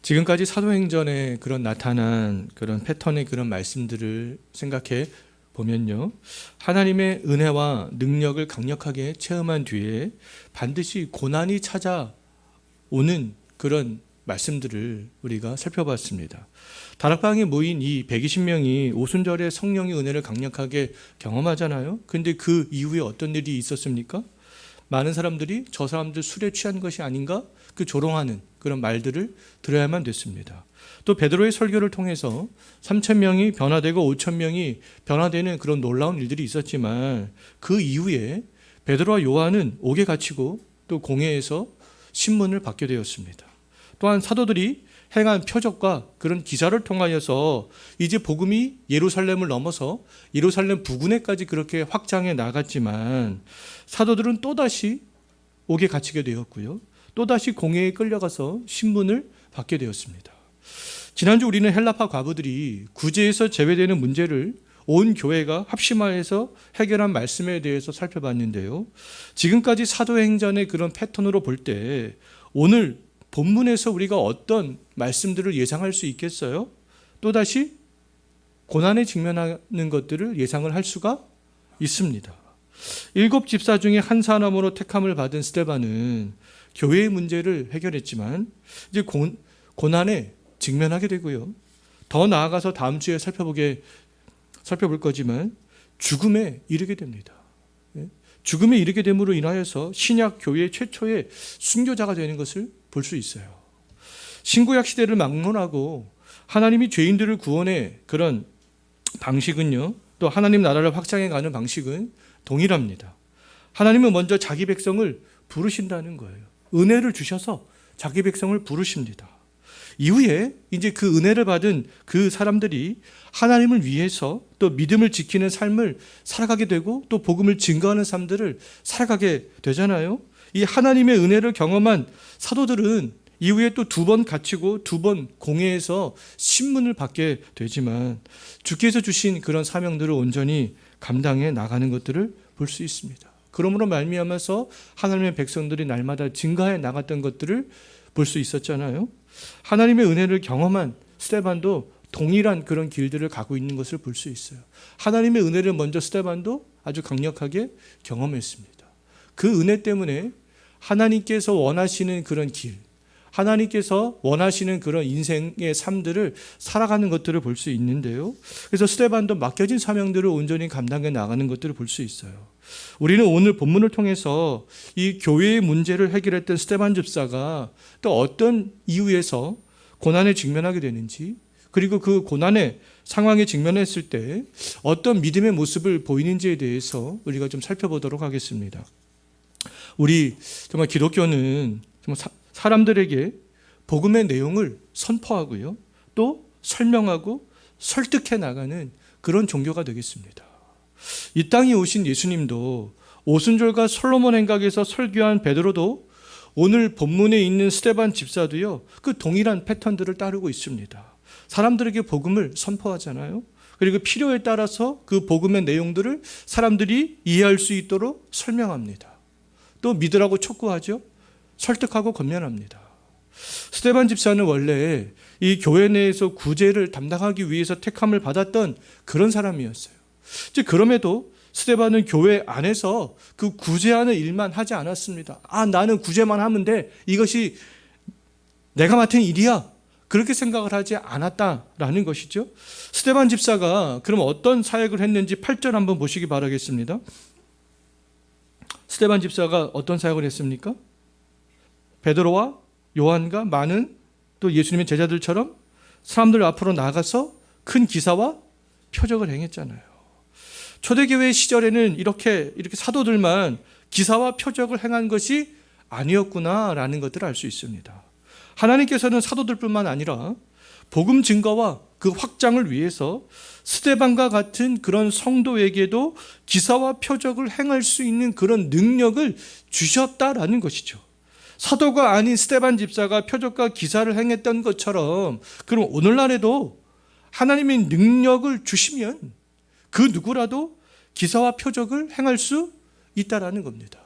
지금까지 사도행전에 그런 나타난 그런 패턴의 그런 말씀들을 생각해 보면요, 하나님의 은혜와 능력을 강력하게 체험한 뒤에 반드시 고난이 찾아오는 그런 말씀들을 우리가 살펴봤습니다. 다락방에 모인 이 120명이 오순절에 성령의 은혜를 강력하게 경험하잖아요. 근데 그 이후에 어떤 일이 있었습니까? 많은 사람들이 저 사람들 술에 취한 것이 아닌가? 그 조롱하는 그런 말들을 들어야만 됐습니다. 또 베드로의 설교를 통해서 3,000명이 변화되고 5,000명이 변화되는 그런 놀라운 일들이 있었지만 그 이후에 베드로와 요한은 옥에 갇히고 또 공회에서 신문을 받게 되었습니다. 또한 사도들이 행한 표적과 그런 기사를 통하여서 이제 복음이 예루살렘을 넘어서 예루살렘 부근에까지 그렇게 확장해 나갔지만 사도들은 또다시 옥에 갇히게 되었고요. 또다시 공회에 끌려가서 신문을 받게 되었습니다. 지난주 우리는 헬라파 과부들이 구제에서 제외되는 문제를 온 교회가 합심하여서 해결한 말씀에 대해서 살펴봤는데요. 지금까지 사도행전의 그런 패턴으로 볼 때 오늘 본문에서 우리가 어떤 말씀들을 예상할 수 있겠어요? 또다시 고난에 직면하는 것들을 예상을 할 수가 있습니다. 7 집사 중에 한 사람으로 택함을 받은 스데반은 교회의 문제를 해결했지만 이제 고난에 직면하게 되고요. 더 나아가서 다음 주에 살펴볼 거지만 죽음에 이르게 됩니다. 죽음에 이르게 됨으로 인하여서 신약 교회 최초의 순교자가 되는 것을 볼 수 있어요. 신구약 시대를 막론하고 하나님이 죄인들을 구원의 그런 방식은요, 또 하나님 나라를 확장해 가는 방식은 동일합니다. 하나님은 먼저 자기 백성을 부르신다는 거예요. 은혜를 주셔서 자기 백성을 부르십니다. 이후에 이제 그 은혜를 받은 그 사람들이 하나님을 위해서 또 믿음을 지키는 삶을 살아가게 되고 또 복음을 증거하는 삶들을 살아가게 되잖아요. 이 하나님의 은혜를 경험한 사도들은 이후에 또 2번 갇히고 2번 공회에서 신문을 받게 되지만 주께서 주신 그런 사명들을 온전히 감당해 나가는 것들을 볼 수 있습니다. 그러므로 말미암아서 하나님의 백성들이 날마다 증가해 나갔던 것들을 볼 수 있었잖아요. 하나님의 은혜를 경험한 스데반도 동일한 그런 길들을 가고 있는 것을 볼 수 있어요. 하나님의 은혜를 먼저 스데반도 아주 강력하게 경험했습니다. 그 은혜 때문에 하나님께서 원하시는 그런 길, 하나님께서 원하시는 그런 인생의 삶들을 살아가는 것들을 볼 수 있는데요. 그래서 스데반도 맡겨진 사명들을 온전히 감당해 나가는 것들을 볼 수 있어요. 우리는 오늘 본문을 통해서 이 교회의 문제를 해결했던 스데반 집사가 또 어떤 이유에서 고난에 직면하게 되는지, 그리고 그 고난의 상황에 직면했을 때 어떤 믿음의 모습을 보이는지에 대해서 우리가 좀 살펴보도록 하겠습니다. 우리 정말 기독교는 정말 사람들에게 복음의 내용을 선포하고요, 또 설명하고 설득해 나가는 그런 종교가 되겠습니다. 이 땅에 오신 예수님도 오순절과 솔로몬 행각에서 설교한 베드로도 오늘 본문에 있는 스데반 집사도요, 그 동일한 패턴들을 따르고 있습니다. 사람들에게 복음을 선포하잖아요. 그리고 필요에 따라서 그 복음의 내용들을 사람들이 이해할 수 있도록 설명합니다. 또 믿으라고 촉구하죠. 설득하고 권면합니다. 스데반 집사는 원래 이 교회 내에서 구제를 담당하기 위해서 택함을 받았던 그런 사람이었어요. 그럼에도 스데반은 교회 안에서 그 구제하는 일만 하지 않았습니다. 나는 구제만 하면 돼. 이것이 내가 맡은 일이야. 그렇게 생각을 하지 않았다라는 것이죠. 스데반 집사가 그럼 어떤 사역을 했는지 8절 한번 보시기 바라겠습니다. 스데반 집사가 어떤 사역을 했습니까? 베드로와 요한과 많은 또 예수님의 제자들처럼 사람들 앞으로 나가서 큰 기사와 표적을 행했잖아요. 초대교회 시절에는 이렇게 사도들만 기사와 표적을 행한 것이 아니었구나라는 것들을 알 수 있습니다. 하나님께서는 사도들뿐만 아니라 복음 증거와 그 확장을 위해서 스데반과 같은 그런 성도에게도 기사와 표적을 행할 수 있는 그런 능력을 주셨다라는 것이죠. 사도가 아닌 스데반 집사가 표적과 기사를 행했던 것처럼 그럼 오늘날에도 하나님의 능력을 주시면 그 누구라도 기사와 표적을 행할 수 있다라는 겁니다.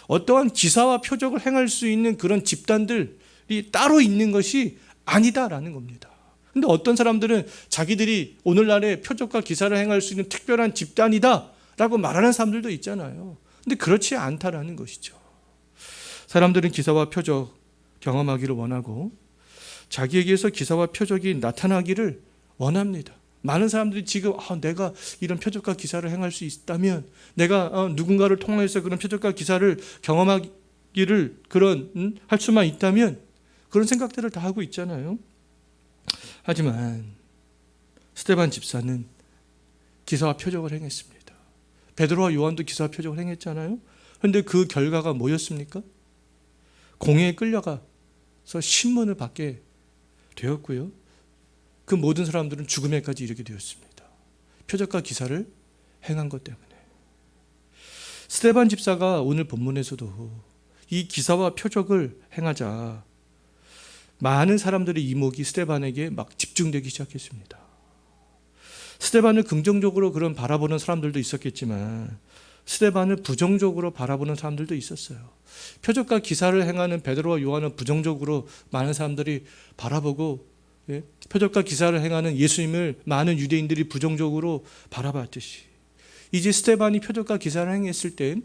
어떠한 기사와 표적을 행할 수 있는 그런 집단들이 따로 있는 것이 아니다라는 겁니다. 근데 어떤 사람들은 자기들이 오늘날의 표적과 기사를 행할 수 있는 특별한 집단이다라고 말하는 사람들도 있잖아요. 근데 그렇지 않다라는 것이죠. 사람들은 기사와 표적 경험하기를 원하고 자기에게서 기사와 표적이 나타나기를 원합니다. 많은 사람들이 지금 내가 이런 표적과 기사를 행할 수 있다면, 내가 누군가를 통해서 그런 표적과 기사를 경험하기를 할 수만 있다면, 그런 생각들을 다 하고 있잖아요. 하지만 스데반 집사는 기사와 표적을 행했습니다. 베드로와 요한도 기사와 표적을 행했잖아요. 그런데 그 결과가 뭐였습니까? 공회에 끌려가서 신문을 받게 되었고요. 그 모든 사람들은 죽음에까지 이르게 되었습니다. 표적과 기사를 행한 것 때문에. 스데반 집사가 오늘 본문에서도 이 기사와 표적을 행하자 많은 사람들의 이목이 스데반에게 막 집중되기 시작했습니다. 스데반을 긍정적으로 그런 바라보는 사람들도 있었겠지만 스데반을 부정적으로 바라보는 사람들도 있었어요. 표적과 기사를 행하는 베드로와 요한은 부정적으로 많은 사람들이 바라보고, 표적과 기사를 행하는 예수님을 많은 유대인들이 부정적으로 바라봤듯이, 이제 스데반이 표적과 기사를 행했을 때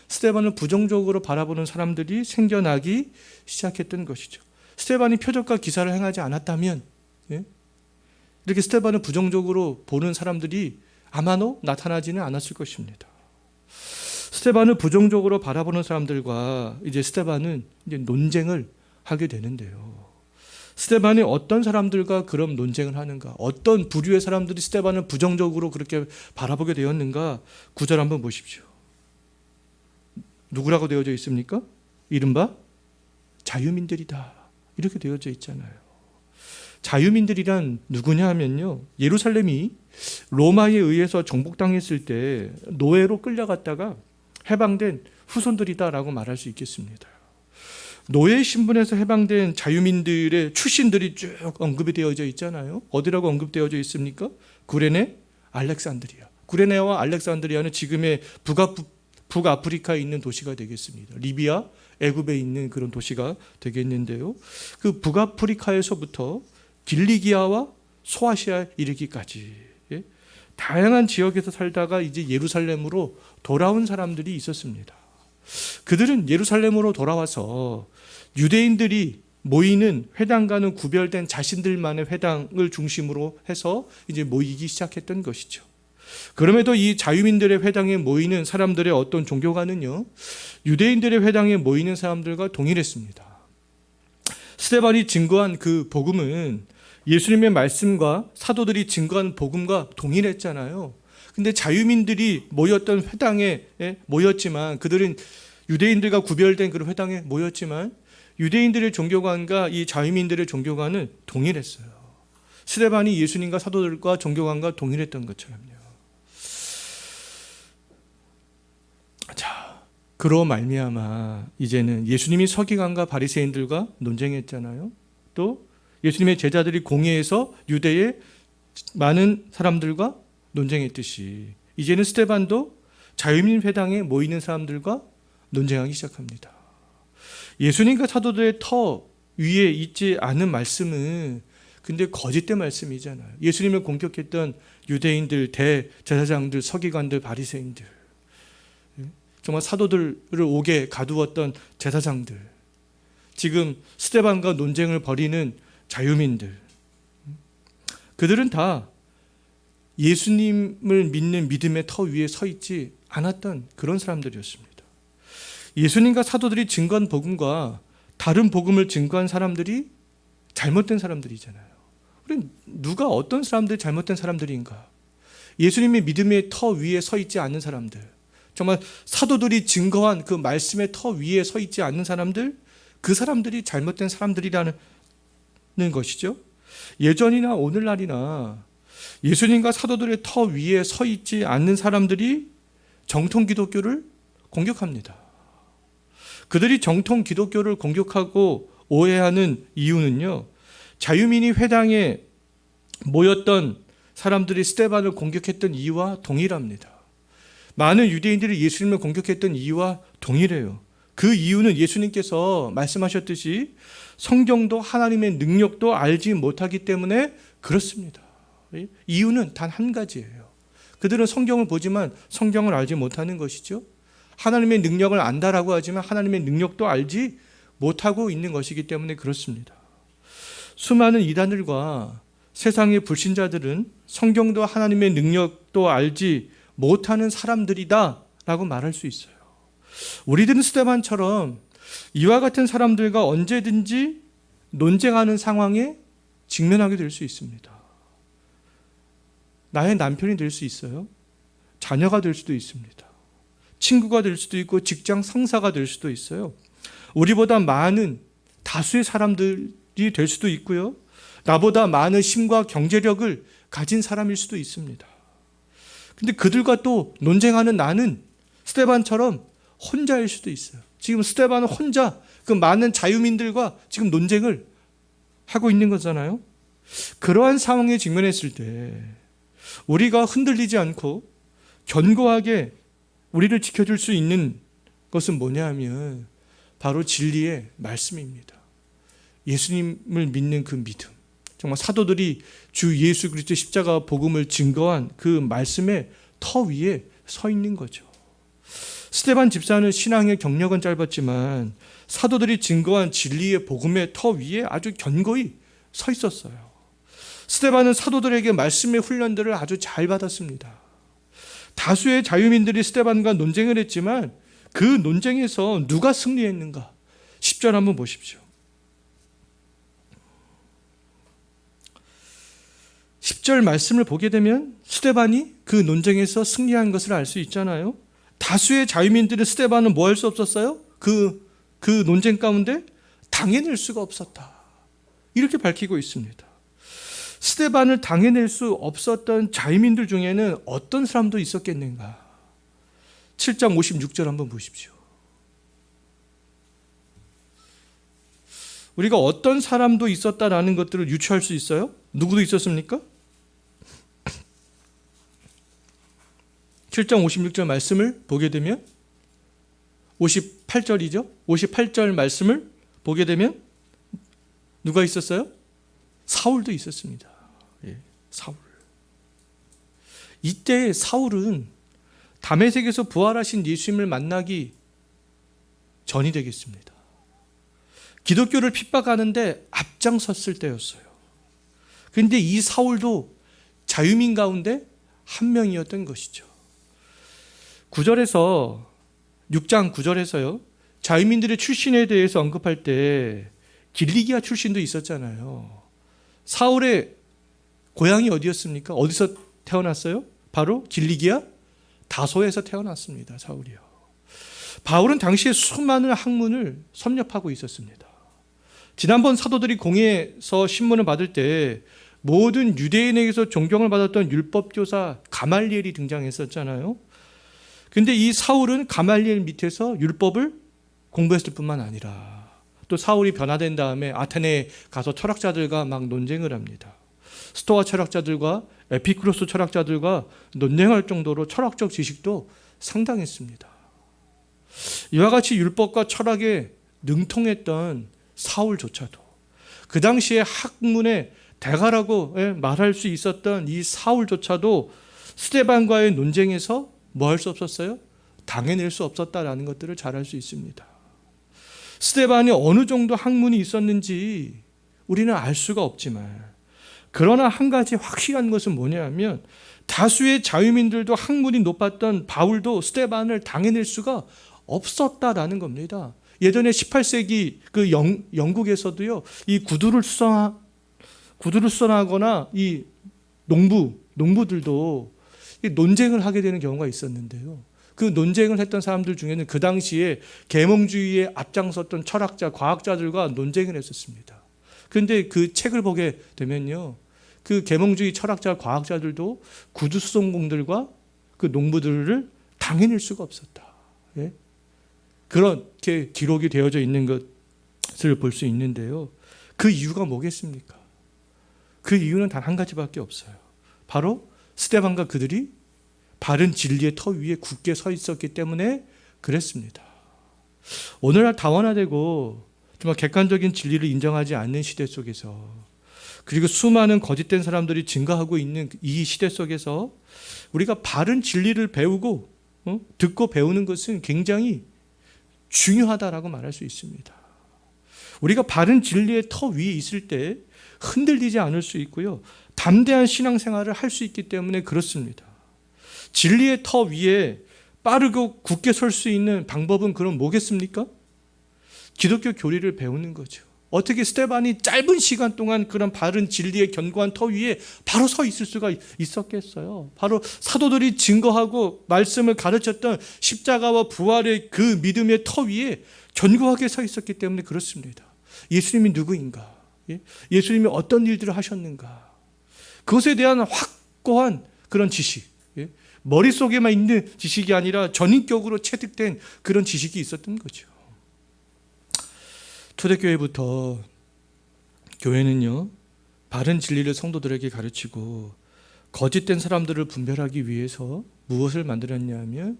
스데반을 부정적으로 바라보는 사람들이 생겨나기 시작했던 것이죠. 스데반이 표적과 기사를 행하지 않았다면 이렇게 스데반을 부정적으로 보는 사람들이 아마도 나타나지는 않았을 것입니다. 스데반을 부정적으로 바라보는 사람들과 이제 스데반은 이제 논쟁을 하게 되는데요. 스데반이 어떤 사람들과 그런 논쟁을 하는가? 어떤 부류의 사람들이 스데반을 부정적으로 그렇게 바라보게 되었는가? 9절 한번 보십시오. 누구라고 되어져 있습니까? 이른바 자유민들이다. 이렇게 되어져 있잖아요. 자유민들이란 누구냐 하면요, 예루살렘이 로마에 의해서 정복당했을 때 노예로 끌려갔다가 해방된 후손들이다라고 말할 수 있겠습니다. 노예 신분에서 해방된 자유민들의 출신들이 쭉 언급이 되어져 있잖아요. 어디라고 언급되어져 있습니까? 구레네, 알렉산드리아. 구레네와 알렉산드리아는 지금의 북아프리카에 있는 도시가 되겠습니다. 리비아, 애굽에 있는 그런 도시가 되겠는데요. 그 북아프리카에서부터 길리기아와 소아시아에 이르기까지 다양한 지역에서 살다가 이제 예루살렘으로 돌아온 사람들이 있었습니다. 그들은 예루살렘으로 돌아와서 유대인들이 모이는 회당과는 구별된 자신들만의 회당을 중심으로 해서 이제 모이기 시작했던 것이죠. 그럼에도 이 자유민들의 회당에 모이는 사람들의 어떤 종교관은요, 유대인들의 회당에 모이는 사람들과 동일했습니다. 스데반이 증거한 그 복음은 예수님의 말씀과 사도들이 증거한 복음과 동일했잖아요. 근데 자유민들이 모였던 회당에 모였지만, 그들은 유대인들과 구별된 그런 회당에 모였지만 유대인들의 종교관과 이 자유민들의 종교관은 동일했어요. 스데반이 예수님과 사도들과 종교관과 동일했던 것처럼요. 자, 그로 말미암아 이제는 예수님이 서기관과 바리새인들과 논쟁했잖아요. 또 예수님의 제자들이 공회에서 유대의 많은 사람들과 논쟁했듯이 이제는 스데반도 자유민 회당에 모이는 사람들과 논쟁하기 시작합니다. 예수님과 사도들의 터 위에 있지 않은 말씀은 근데 거짓된 말씀이잖아요. 예수님을 공격했던 유대인들, 대제사장들, 서기관들, 바리새인들, 정말 사도들을 옥에 가두었던 제사장들, 지금 스데반과 논쟁을 벌이는 자유민들, 그들은 다 예수님을 믿는 믿음의 터 위에 서 있지 않았던 그런 사람들이었습니다. 예수님과 사도들이 증거한 복음과 다른 복음을 증거한 사람들이 잘못된 사람들이잖아요. 우리 누가 어떤 사람들이 잘못된 사람들인가? 예수님의 믿음의 터 위에 서 있지 않는 사람들, 정말 사도들이 증거한 그 말씀의 터 위에 서 있지 않는 사람들, 그 사람들이 잘못된 사람들이라는 것이죠. 예전이나 오늘날이나 예수님과 사도들의 터 위에 서 있지 않는 사람들이 정통 기독교를 공격합니다. 그들이 정통 기독교를 공격하고 오해하는 이유는요, 자유민이 회당에 모였던 사람들이 스데반을 공격했던 이유와 동일합니다. 많은 유대인들이 예수님을 공격했던 이유와 동일해요. 그 이유는 예수님께서 말씀하셨듯이 성경도 하나님의 능력도 알지 못하기 때문에 그렇습니다. 이유는 단 한 가지예요. 그들은 성경을 보지만 성경을 알지 못하는 것이죠. 하나님의 능력을 안다라고 하지만 하나님의 능력도 알지 못하고 있는 것이기 때문에 그렇습니다. 수많은 이단들과 세상의 불신자들은 성경도 하나님의 능력도 알지 못하는 사람들이다 라고 말할 수 있어요. 우리들은 스데반처럼 이와 같은 사람들과 언제든지 논쟁하는 상황에 직면하게 될 수 있습니다. 나의 남편이 될 수 있어요. 자녀가 될 수도 있습니다. 친구가 될 수도 있고 직장 상사가 될 수도 있어요. 우리보다 많은 다수의 사람들이 될 수도 있고요. 나보다 많은 힘과 경제력을 가진 사람일 수도 있습니다. 근데 그들과 또 논쟁하는 나는 스데반처럼 혼자일 수도 있어요. 지금 스데반은 혼자 그 많은 자유민들과 지금 논쟁을 하고 있는 거잖아요. 그러한 상황에 직면했을 때 우리가 흔들리지 않고 견고하게 우리를 지켜줄 수 있는 것은 뭐냐 하면 바로 진리의 말씀입니다. 예수님을 믿는 그 믿음. 정말 사도들이 주 예수 그리스도의 십자가 복음을 증거한 그 말씀의 터 위에 서 있는 거죠. 스데반 집사는 신앙의 경력은 짧았지만 사도들이 증거한 진리의 복음의 터 위에 아주 견고히 서 있었어요. 스데반은 사도들에게 말씀의 훈련들을 아주 잘 받았습니다. 다수의 자유민들이 스데반과 논쟁을 했지만 그 논쟁에서 누가 승리했는가? 10절 한번 보십시오. 10절 말씀을 보게 되면 스데반이 그 논쟁에서 승리한 것을 알 수 있잖아요. 다수의 자유민들은 스데반은 뭐 할 수 없었어요? 그 논쟁 가운데 당해낼 수가 없었다. 이렇게 밝히고 있습니다. 스데반을 당해낼 수 없었던 자유민들 중에는 어떤 사람도 있었겠는가? 7장 56절 한번 보십시오. 우리가 어떤 사람도 있었다라는 것들을 유추할 수 있어요? 누구도 있었습니까? 7장 56절 말씀을 보게 되면 58절이죠. 58절 말씀을 보게 되면 누가 있었어요? 사울도 있었습니다. 예, 사울. 이때 사울은 다메섹에서 부활하신 예수님을 만나기 전이 되겠습니다. 기독교를 핍박하는데 앞장섰을 때였어요. 그런데 이 사울도 자유민 가운데 한 명이었던 것이죠. 9절에서 6장 9절에서요. 자유민들의 출신에 대해서 언급할 때 길리기아 출신도 있었잖아요. 사울의 고향이 어디였습니까? 어디서 태어났어요? 바로 길리기아 다소에서 태어났습니다. 사울이요. 바울은 당시에 수많은 학문을 섭렵하고 있었습니다. 지난번 사도들이 공회에서 신문을 받을 때 모든 유대인에게서 존경을 받았던 율법교사 가말리엘이 등장했었잖아요. 근데 이 사울은 가말리엘 밑에서 율법을 공부했을 뿐만 아니라 또 사울이 변화된 다음에 아테네에 가서 철학자들과 막 논쟁을 합니다. 스토아 철학자들과 에피쿠로스 철학자들과 논쟁할 정도로 철학적 지식도 상당했습니다. 이와 같이 율법과 철학에 능통했던 사울조차도 그 당시에 학문의 대가라고 말할 수 있었던 이 사울조차도 스데반과의 논쟁에서 뭐 할 수 없었어요? 당해낼 수 없었다라는 것들을 잘 알 수 있습니다. 스데반이 어느 정도 학문이 있었는지 우리는 알 수가 없지만 그러나 한 가지 확실한 것은 뭐냐면 다수의 자유민들도 학문이 높았던 바울도 스데반을 당해낼 수가 없었다라는 겁니다. 예전에 18세기 그 영국에서도요, 이 구두를 수선하거나 이 농부들도 논쟁을 하게 되는 경우가 있었는데요. 그 논쟁을 했던 사람들 중에는 그 당시에 계몽주의에 앞장섰던 철학자, 과학자들과 논쟁을 했었습니다. 그런데 그 책을 보게 되면요, 그 계몽주의 철학자, 과학자들도 구두수송공들과 그 농부들을 당해낼 수가 없었다. 예? 그렇게 기록이 되어져 있는 것을 볼 수 있는데요. 그 이유가 뭐겠습니까? 그 이유는 단 한 가지밖에 없어요. 바로 스데반과 그들이 바른 진리의 터 위에 굳게 서 있었기 때문에 그랬습니다. 오늘날 다원화되고 정말 객관적인 진리를 인정하지 않는 시대 속에서, 그리고 수많은 거짓된 사람들이 증가하고 있는 이 시대 속에서 우리가 바른 진리를 배우고 듣고 배우는 것은 굉장히 중요하다라고 말할 수 있습니다. 우리가 바른 진리의 터 위에 있을 때 흔들리지 않을 수 있고요, 담대한 신앙생활을 할 수 있기 때문에 그렇습니다. 진리의 터 위에 빠르고 굳게 설 수 있는 방법은 그럼 뭐겠습니까? 기독교 교리를 배우는 거죠. 어떻게 스데반이 짧은 시간 동안 그런 바른 진리의 견고한 터 위에 바로 서 있을 수가 있었겠어요? 바로 사도들이 증거하고 말씀을 가르쳤던 십자가와 부활의 그 믿음의 터 위에 견고하게 서 있었기 때문에 그렇습니다. 예수님이 누구인가? 예수님이 어떤 일들을 하셨는가? 그것에 대한 확고한 그런 지식, 머릿속에만 있는 지식이 아니라 전인격으로 체득된 그런 지식이 있었던 거죠. 초대교회부터 교회는요, 바른 진리를 성도들에게 가르치고 거짓된 사람들을 분별하기 위해서 무엇을 만들었냐 하면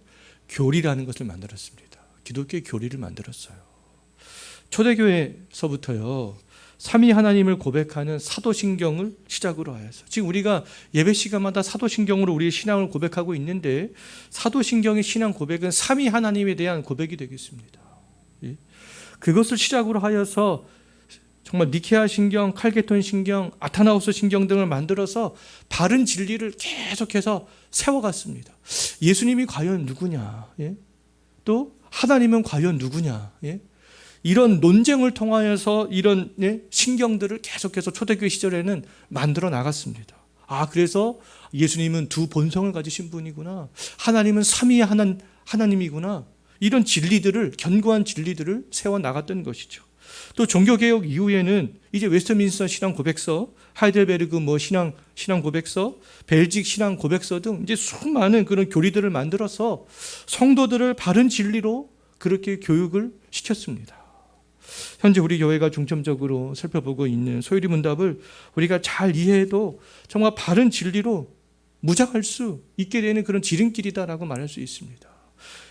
교리라는 것을 만들었습니다. 기독교의 교리를 만들었어요. 초대교회에서부터요, 삼위 하나님을 고백하는 사도신경을 시작으로 하여서, 지금 우리가 예배 시간마다 사도신경으로 우리의 신앙을 고백하고 있는데, 사도신경의 신앙 고백은 삼위 하나님에 대한 고백이 되겠습니다. 그것을 시작으로 하여서 정말 니케아 신경, 칼게톤 신경, 아타나우스 신경 등을 만들어서 바른 진리를 계속해서 세워갔습니다. 예수님이 과연 누구냐? 또 하나님은 과연 누구냐? 이런 논쟁을 통하여서 이런 신경들을 계속해서 초대교회 시절에는 만들어 나갔습니다. 그래서 예수님은 두 본성을 가지신 분이구나, 하나님은 삼위의 하나님이구나, 이런 진리들을, 견고한 진리들을 세워나갔던 것이죠. 또 종교개혁 이후에는 이제 웨스트민스터 신앙 고백서, 하이델베르그 신앙 고백서, 벨직 신앙 고백서 등 이제 수많은 그런 교리들을 만들어서 성도들을 바른 진리로 그렇게 교육을 시켰습니다. 현재 우리 교회가 중점적으로 살펴보고 있는 소유리 문답을 우리가 잘 이해해도 정말 바른 진리로 무장할 수 있게 되는 그런 지름길이다라고 말할 수 있습니다.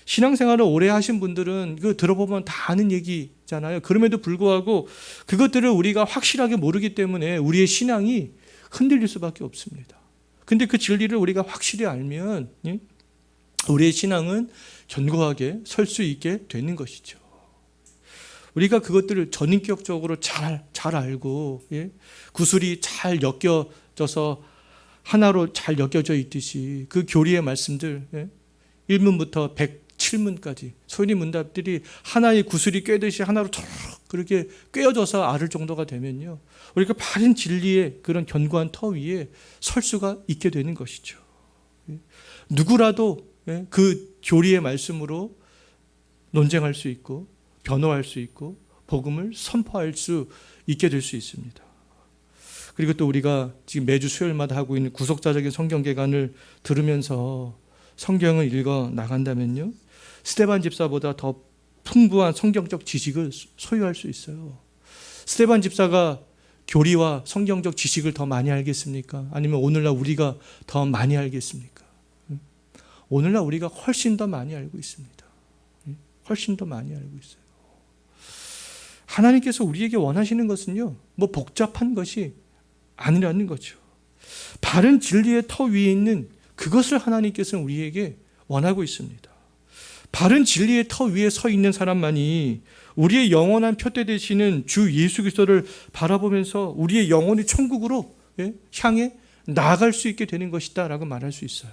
신앙생활을 오래 하신 분들은 그 들어보면 다 아는 얘기잖아요. 그럼에도 불구하고 그것들을 우리가 확실하게 모르기 때문에 우리의 신앙이 흔들릴 수밖에 없습니다. 근데 그 진리를 우리가 확실히 알면 우리의 신앙은 견고하게 설 수 있게 되는 것이죠. 우리가 그것들을 전인격적으로 잘 알고 구슬이 잘 엮여져서 하나로 잘 엮여져 있듯이 그 교리의 말씀들 1문부터 107문까지 소유리 문답들이 하나의 구슬이 꿰듯이 하나로 쭉 그렇게 꿰어져서 앓을 정도가 되면요, 우리가 바른 진리의 그런 견고한 터 위에 설 수가 있게 되는 것이죠. 누구라도 그 교리의 말씀으로 논쟁할 수 있고 변호할 수 있고 복음을 선포할 수 있게 될 수 있습니다. 그리고 또 우리가 지금 매주 수요일마다 하고 있는 구속자적인 성경 개관을 들으면서 성경을 읽어 나간다면요, 스데반 집사보다 더 풍부한 성경적 지식을 소유할 수 있어요. 스데반 집사가 교리와 성경적 지식을 더 많이 알겠습니까? 아니면 오늘날 우리가 더 많이 알겠습니까? 오늘날 우리가 훨씬 더 많이 알고 있습니다. 훨씬 더 많이 알고 있어요. 하나님께서 우리에게 원하시는 것은요, 복잡한 것이 아니라는 거죠. 바른 진리의 터 위에 있는 그것을 하나님께서는 우리에게 원하고 있습니다. 바른 진리의 터 위에 서 있는 사람만이 우리의 영원한 표대 되시는 주 예수 그리스도를 바라보면서 우리의 영혼이 천국으로 향해 나아갈 수 있게 되는 것이다 라고 말할 수 있어요.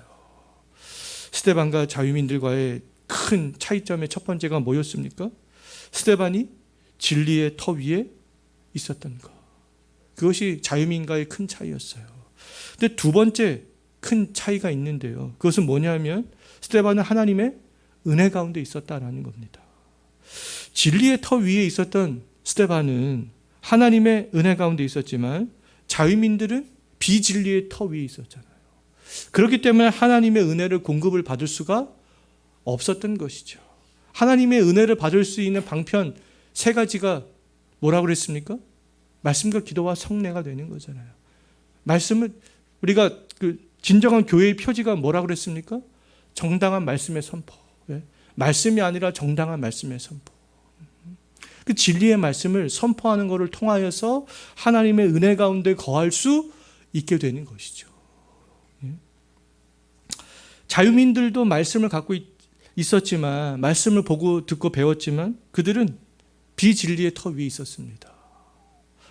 스데반과 자유민들과의 큰 차이점의 첫 번째가 뭐였습니까? 스데반이 진리의 터 위에 있었던 것, 그것이 자유민과의 큰 차이였어요. 근데 두 번째 큰 차이가 있는데요, 그것은 뭐냐면 스데반은 하나님의 은혜 가운데 있었다라는 겁니다. 진리의 터 위에 있었던 스데반은 하나님의 은혜 가운데 있었지만 자유민들은 비진리의 터 위에 있었잖아요. 그렇기 때문에 하나님의 은혜를 공급을 받을 수가 없었던 것이죠. 하나님의 은혜를 받을 수 있는 방편 세 가지가 뭐라고 그랬습니까? 말씀과 기도와 성례가 되는 거잖아요. 말씀은 우리가 진정한 교회의 표지가 뭐라고 그랬습니까? 정당한 말씀의 선포. 말씀이 아니라 정당한 말씀의 선포. 그 진리의 말씀을 선포하는 것을 통하여서 하나님의 은혜 가운데 거할 수 있게 되는 것이죠. 자유민들도 말씀을 갖고 있었지만, 말씀을 보고 듣고 배웠지만 그들은 비진리의 터 위에 있었습니다.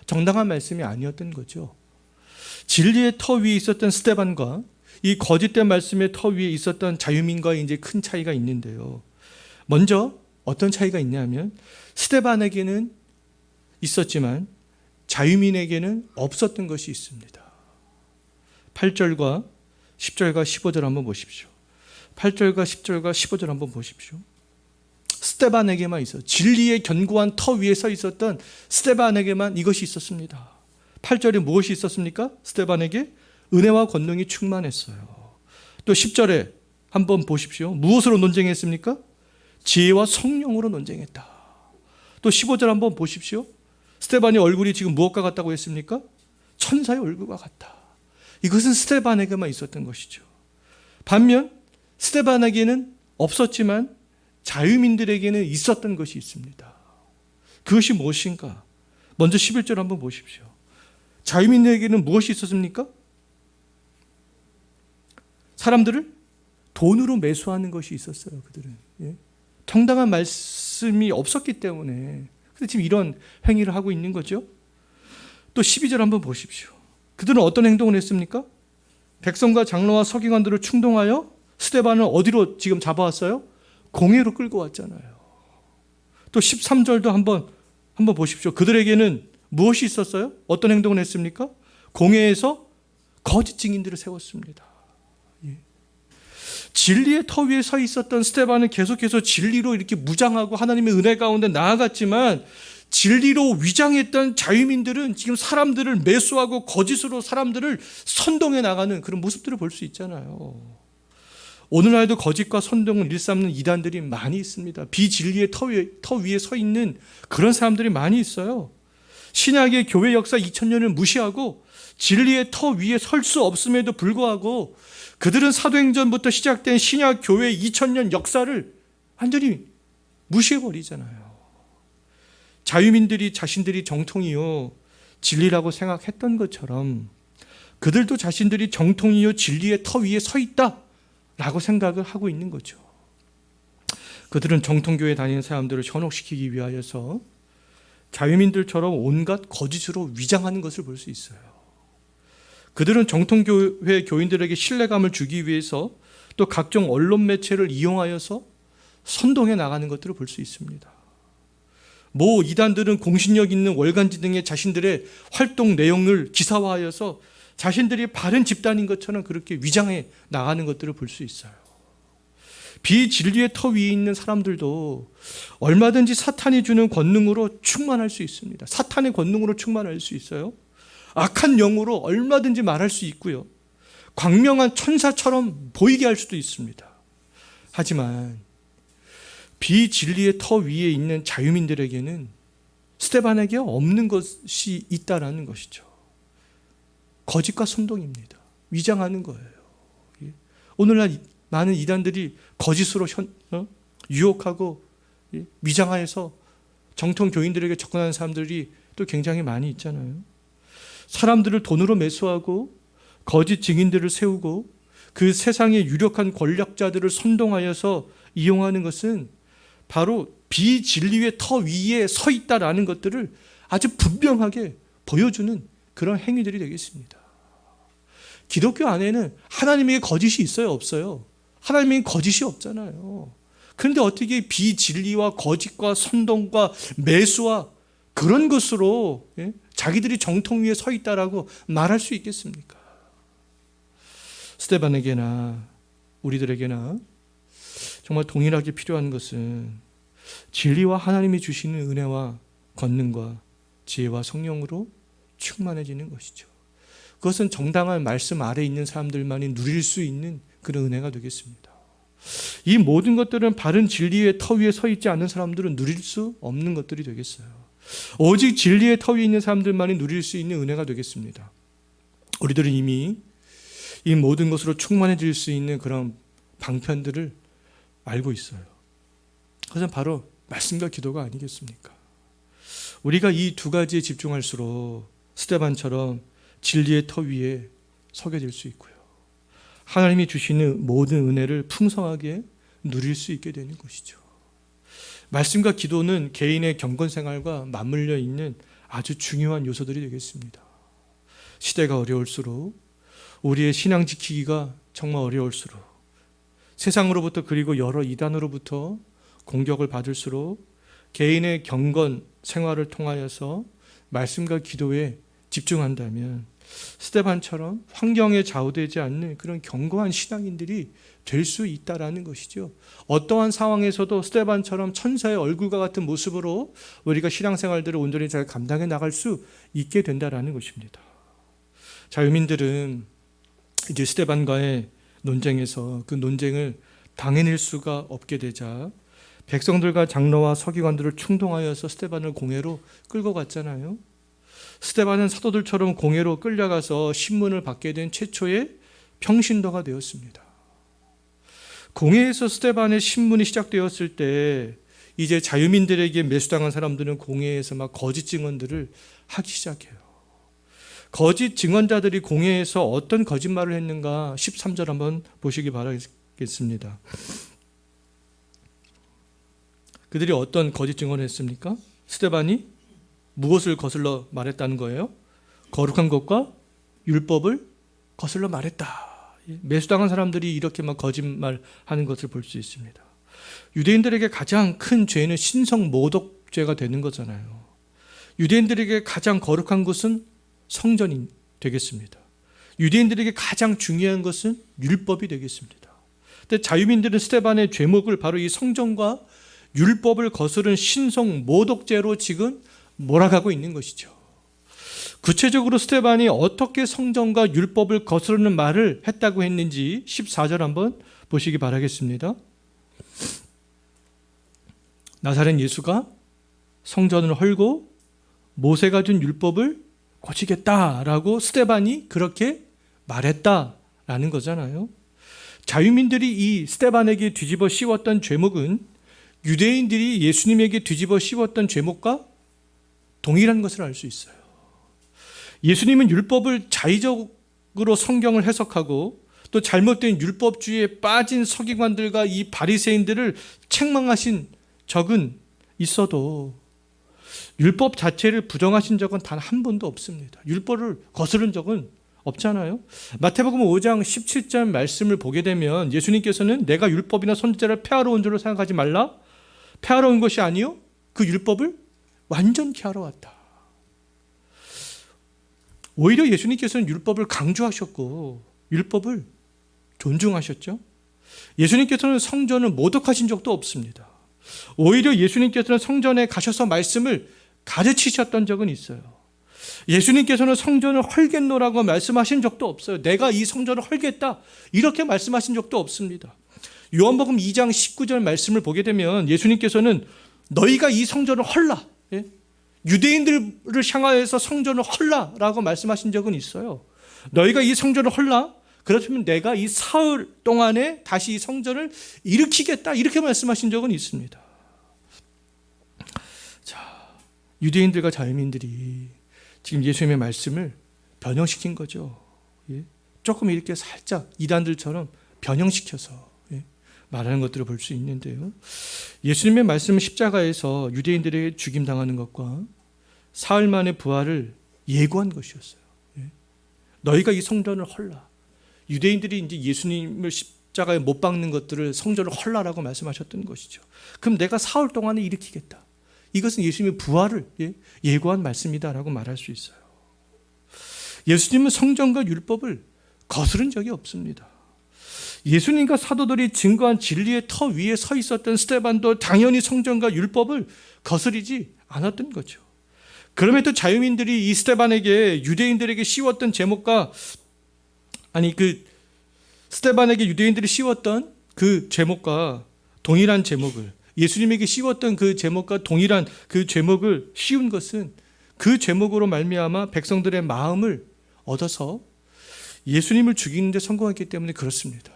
정당한 말씀이 아니었던 거죠. 진리의 터 위에 있었던 스데반과 이 거짓된 말씀의 터 위에 있었던 자유민과의 이제 큰 차이가 있는데요. 먼저 어떤 차이가 있냐면, 스데반에게는 있었지만 자유민에게는 없었던 것이 있습니다. 8절과 10절과 15절 한번 보십시오. 8절과 10절과 15절 한번 보십시오. 스데반에게만 있어, 진리의 견고한 터 위에 서 있었던 스데반에게만 이것이 있었습니다. 8절에 무엇이 있었습니까? 스데반에게 은혜와 권능이 충만했어요. 또 10절에 한번 보십시오. 무엇으로 논쟁했습니까? 지혜와 성령으로 논쟁했다. 또 15절 한번 보십시오. 스데반의 얼굴이 지금 무엇과 같다고 했습니까? 천사의 얼굴과 같다. 이것은 스데반에게만 있었던 것이죠. 반면 스데반에게는 없었지만 자유민들에게는 있었던 것이 있습니다. 그것이 무엇인가? 먼저 11절 한번 보십시오. 자유민들에게는 무엇이 있었습니까? 사람들을 돈으로 매수하는 것이 있었어요. 그들은 정당한 말씀이 없었기 때문에 지금 이런 행위를 하고 있는 거죠. 또 12절 한번 보십시오. 그들은 어떤 행동을 했습니까? 백성과 장로와 서기관들을 충동하여 스데반을 어디로 지금 잡아왔어요? 공회로 끌고 왔잖아요. 또 13절도 한번 보십시오. 그들에게는 무엇이 있었어요? 어떤 행동을 했습니까? 공회에서 거짓 증인들을 세웠습니다. 진리의 터 위에 서 있었던 스데반은 계속해서 진리로 이렇게 무장하고 하나님의 은혜 가운데 나아갔지만, 진리로 위장했던 자유민들은 지금 사람들을 매수하고 거짓으로 사람들을 선동해 나가는 그런 모습들을 볼 수 있잖아요. 오늘날도 거짓과 선동을 일삼는 이단들이 많이 있습니다. 비진리의 터 위에 서 있는 그런 사람들이 많이 있어요. 신약의 교회 역사 2000년을 무시하고 진리의 터 위에 설 수 없음에도 불구하고 그들은 사도행전부터 시작된 신약 교회 2000년 역사를 완전히 무시해버리잖아요. 자유민들이 자신들이 정통이요 진리라고 생각했던 것처럼 그들도 자신들이 정통이요 진리의 터 위에 서 있다라고 생각을 하고 있는 거죠. 그들은 정통교회 다니는 사람들을 현혹시키기 위하여서 자유민들처럼 온갖 거짓으로 위장하는 것을 볼 수 있어요. 그들은 정통교회 교인들에게 신뢰감을 주기 위해서 또 각종 언론 매체를 이용하여서 선동해 나가는 것들을 볼 수 있습니다. 모 이단들은 공신력 있는 월간지 등의 자신들의 활동 내용을 기사화하여서 자신들이 바른 집단인 것처럼 그렇게 위장해 나가는 것들을 볼 수 있어요. 비진리의 터 위에 있는 사람들도 얼마든지 사탄이 주는 권능으로 충만할 수 있습니다. 사탄의 권능으로 충만할 수 있어요. 악한 영으로 얼마든지 말할 수 있고요. 광명한 천사처럼 보이게 할 수도 있습니다. 하지만 비진리의 터 위에 있는 자유민들에게는 스데반에게 없는 것이 있다라는 것이죠. 거짓과 선동입니다. 위장하는 거예요. 오늘날 많은 이단들이 거짓으로 유혹하고 위장하여서 정통 교인들에게 접근하는 사람들이 또 굉장히 많이 있잖아요. 사람들을 돈으로 매수하고 거짓 증인들을 세우고 그 세상의 유력한 권력자들을 선동하여서 이용하는 것은 바로 비진리의 터 위에 서 있다라는 것들을 아주 분명하게 보여주는 그런 행위들이 되겠습니다. 기독교 안에는 하나님에게 거짓이 있어요, 없어요? 하나님에게 거짓이 없잖아요. 그런데 어떻게 비진리와 거짓과 선동과 매수와 그런 것으로 자기들이 정통 위에 서 있다라고 말할 수 있겠습니까? 스데반에게나 우리들에게나 정말 동일하게 필요한 것은 진리와 하나님이 주시는 은혜와 권능과 지혜와 성령으로 충만해지는 것이죠. 그것은 정당한 말씀 아래 있는 사람들만이 누릴 수 있는 그런 은혜가 되겠습니다. 이 모든 것들은 바른 진리의 터 위에 서 있지 않은 사람들은 누릴 수 없는 것들이 되겠어요. 오직 진리의 터 위에 있는 사람들만이 누릴 수 있는 은혜가 되겠습니다. 우리들은 이미 이 모든 것으로 충만해질 수 있는 그런 방편들을 알고 있어요. 그것은 바로 말씀과 기도가 아니겠습니까? 우리가 이 두 가지에 집중할수록 스데반처럼 진리의 터 위에 서게 될 수 있고요. 하나님이 주시는 모든 은혜를 풍성하게 누릴 수 있게 되는 것이죠. 말씀과 기도는 개인의 경건 생활과 맞물려 있는 아주 중요한 요소들이 되겠습니다. 시대가 어려울수록, 우리의 신앙 지키기가 정말 어려울수록, 세상으로부터 그리고 여러 이단으로부터 공격을 받을수록 개인의 경건 생활을 통하여서 말씀과 기도에 집중한다면 스데반처럼 환경에 좌우되지 않는 그런 견고한 신앙인들이 될 수 있다라는 것이죠. 어떠한 상황에서도 스데반처럼 천사의 얼굴과 같은 모습으로 우리가 신앙생활들을 온전히 잘 감당해 나갈 수 있게 된다라는 것입니다. 자유민들은 이제 스데반과의 논쟁에서 그 논쟁을 당해낼 수가 없게 되자 백성들과 장로와 서기관들을 충동하여서 스데반을 공회로 끌고 갔잖아요. 스데반은 사도들처럼 공회로 끌려가서 신문을 받게 된 최초의 평신도가 되었습니다. 공회에서 스데반의 신문이 시작되었을 때 이제 자유민들에게 매수당한 사람들은 공회에서 막 거짓 증언들을 하기 시작해요. 거짓 증언자들이 공회에서 어떤 거짓말을 했는가 13절 한번 보시기 바라겠습니다. 그들이 어떤 거짓 증언을 했습니까? 스데반이 무엇을 거슬러 말했다는 거예요? 거룩한 것과 율법을 거슬러 말했다. 매수당한 사람들이 이렇게 막 거짓말하는 것을 볼 수 있습니다. 유대인들에게 가장 큰 죄는 신성 모독죄가 되는 거잖아요. 유대인들에게 가장 거룩한 것은 성전이 되겠습니다. 유대인들에게 가장 중요한 것은 율법이 되겠습니다. 근데 자유민들은 스데반의 죄목을 바로 이 성전과 율법을 거스른 신성 모독죄로 지금 몰아가고 있는 것이죠. 구체적으로 스데반이 어떻게 성전과 율법을 거스르는 말을 했다고 했는지 14절 한번 보시기 바라겠습니다. 나사렛 예수가 성전을 헐고 모세가 준 율법을 고치겠다라고 스데반이 그렇게 말했다라는 거잖아요. 자유민들이 이 스데반에게 뒤집어 씌웠던 죄목은 유대인들이 예수님에게 뒤집어 씌웠던 죄목과 동일한 것을 알 수 있어요. 예수님은 율법을 자의적으로 성경을 해석하고 또 잘못된 율법주의에 빠진 서기관들과 이 바리새인들을 책망하신 적은 있어도 율법 자체를 부정하신 적은 단 한 번도 없습니다. 율법을 거스른 적은 없잖아요. 마태복음 5장 17절 말씀을 보게 되면 예수님께서는 내가 율법이나 선지자를 폐하러 온 줄로 생각하지 말라. 폐하러 온 것이 아니요 그 율법을 완전케 하러 왔다. 오히려 예수님께서는 율법을 강조하셨고 율법을 존중하셨죠. 예수님께서는 성전을 모독하신 적도 없습니다. 오히려 예수님께서는 성전에 가셔서 말씀을 가르치셨던 적은 있어요. 예수님께서는 성전을 헐겠노라고 말씀하신 적도 없어요. 내가 이 성전을 헐겠다 이렇게 말씀하신 적도 없습니다. 요한복음 2장 19절 말씀을 보게 되면 예수님께서는 너희가 이 성전을 헐라, 유대인들을 향하여서 성전을 헐라라고 말씀하신 적은 있어요. 너희가 이 성전을 헐라? 그렇다면 내가 이 사흘 동안에 다시 이 성전을 일으키겠다 이렇게 말씀하신 적은 있습니다. 자, 유대인들과 자유민들이 지금 예수님의 말씀을 변형시킨 거죠. 조금 이렇게 살짝 이단들처럼 변형시켜서 말하는 것들을 볼 수 있는데요. 예수님의 말씀은 십자가에서 유대인들에게 죽임당하는 것과 사흘 만에 부활을 예고한 것이었어요. 너희가 이 성전을 헐라. 유대인들이 이제 예수님을 십자가에 못 박는 것들을 성전을 헐라라고 말씀하셨던 것이죠. 그럼 내가 사흘 동안에 일으키겠다. 이것은 예수님의 부활을 예고한 말씀이다라고 말할 수 있어요. 예수님은 성전과 율법을 거스른 적이 없습니다. 예수님과 사도들이 증거한 진리의 터 위에 서 있었던 스데반도 당연히 성전과 율법을 거스르지 않았던 거죠. 그럼에도 자유민들이 이 스데반에게 유대인들에게 씌웠던 제목과 스데반에게 유대인들이 씌웠던 그 제목과 동일한 제목을 예수님에게 씌웠던 그 제목과 동일한 그 제목을 씌운 것은 그 제목으로 말미암아 백성들의 마음을 얻어서 예수님을 죽이는 데 성공했기 때문에 그렇습니다.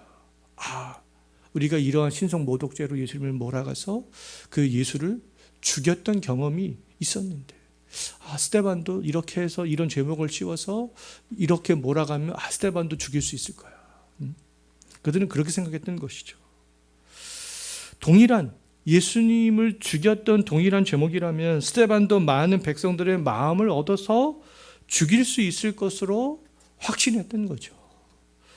우리가 이러한 신성 모독죄로 예수님을 몰아가서 그 예수를 죽였던 경험이 있었는데 스데반도 이렇게 해서 이런 죄목을 씌워서 이렇게 몰아가면 스데반도 죽일 수 있을 거야. 그들은 그렇게 생각했던 것이죠. 동일한 예수님을 죽였던 동일한 죄목이라면 스데반도 많은 백성들의 마음을 얻어서 죽일 수 있을 것으로 확신했던 거죠.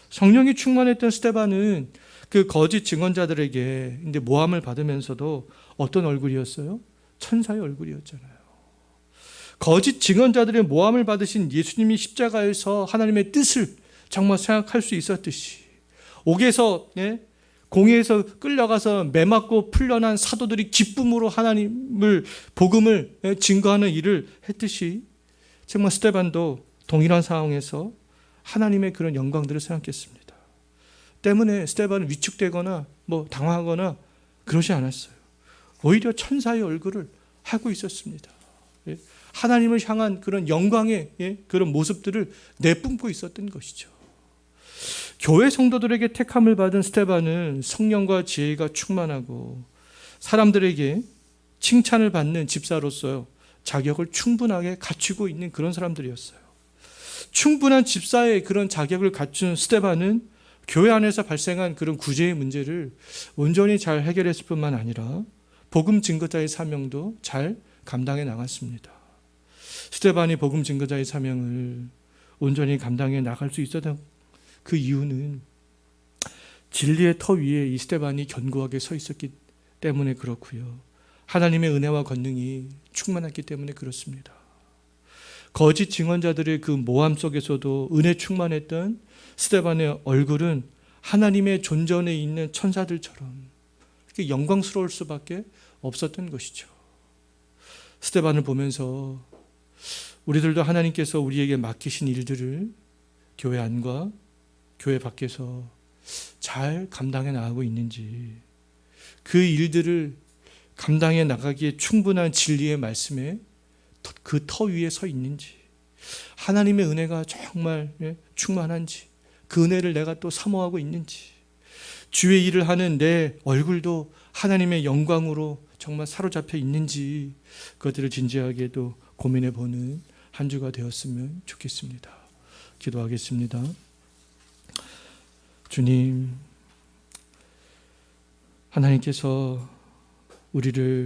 성령이 충만했던 스데반은 그 거짓 증언자들에게 이제 모함을 받으면서도 어떤 얼굴이었어요? 천사의 얼굴이었잖아요. 거짓 증언자들의 모함을 받으신 예수님이 십자가에서 하나님의 뜻을 정말 생각할 수 있었듯이 옥에서 공회에서 끌려가서 매맞고 풀려난 사도들이 기쁨으로 하나님을 복음을 증거하는 일을 했듯이 정말 스데반도 동일한 상황에서 하나님의 그런 영광들을 생각했습니다. 때문에 스데반은 위축되거나 당황하거나 그러지 않았어요. 오히려 천사의 얼굴을 하고 있었습니다. 하나님을 향한 그런 영광의 그런 모습들을 내뿜고 있었던 것이죠. 교회 성도들에게 택함을 받은 스데반은 성령과 지혜가 충만하고 사람들에게 칭찬을 받는 집사로서 자격을 충분하게 갖추고 있는 그런 사람들이었어요. 충분한 집사의 그런 자격을 갖춘 스데반은 교회 안에서 발생한 그런 구제의 문제를 온전히 잘 해결했을 뿐만 아니라 복음 증거자의 사명도 잘 감당해 나갔습니다. 스데반이 복음 증거자의 사명을 온전히 감당해 나갈 수 있었던 그 이유는 진리의 터 위에 이 스데반이 견고하게 서 있었기 때문에 그렇고요. 하나님의 은혜와 권능이 충만했기 때문에 그렇습니다. 거짓 증언자들의 그 모함 속에서도 은혜 충만했던 스데반의 얼굴은 하나님의 존전에 있는 천사들처럼 이렇게 영광스러울 수밖에 없었던 것이죠. 스데반을 보면서 우리들도 하나님께서 우리에게 맡기신 일들을 교회 안과 교회 밖에서 잘 감당해 나가고 있는지, 그 일들을 감당해 나가기에 충분한 진리의 말씀에 그 터 위에 서 있는지, 하나님의 은혜가 정말 충만한지, 그 은혜를 내가 또 사모하고 있는지, 주의 일을 하는 내 얼굴도 하나님의 영광으로 정말 사로잡혀 있는지, 그것들을 진지하게도 고민해 보는 한 주가 되었으면 좋겠습니다. 기도하겠습니다. 주님, 하나님께서 우리를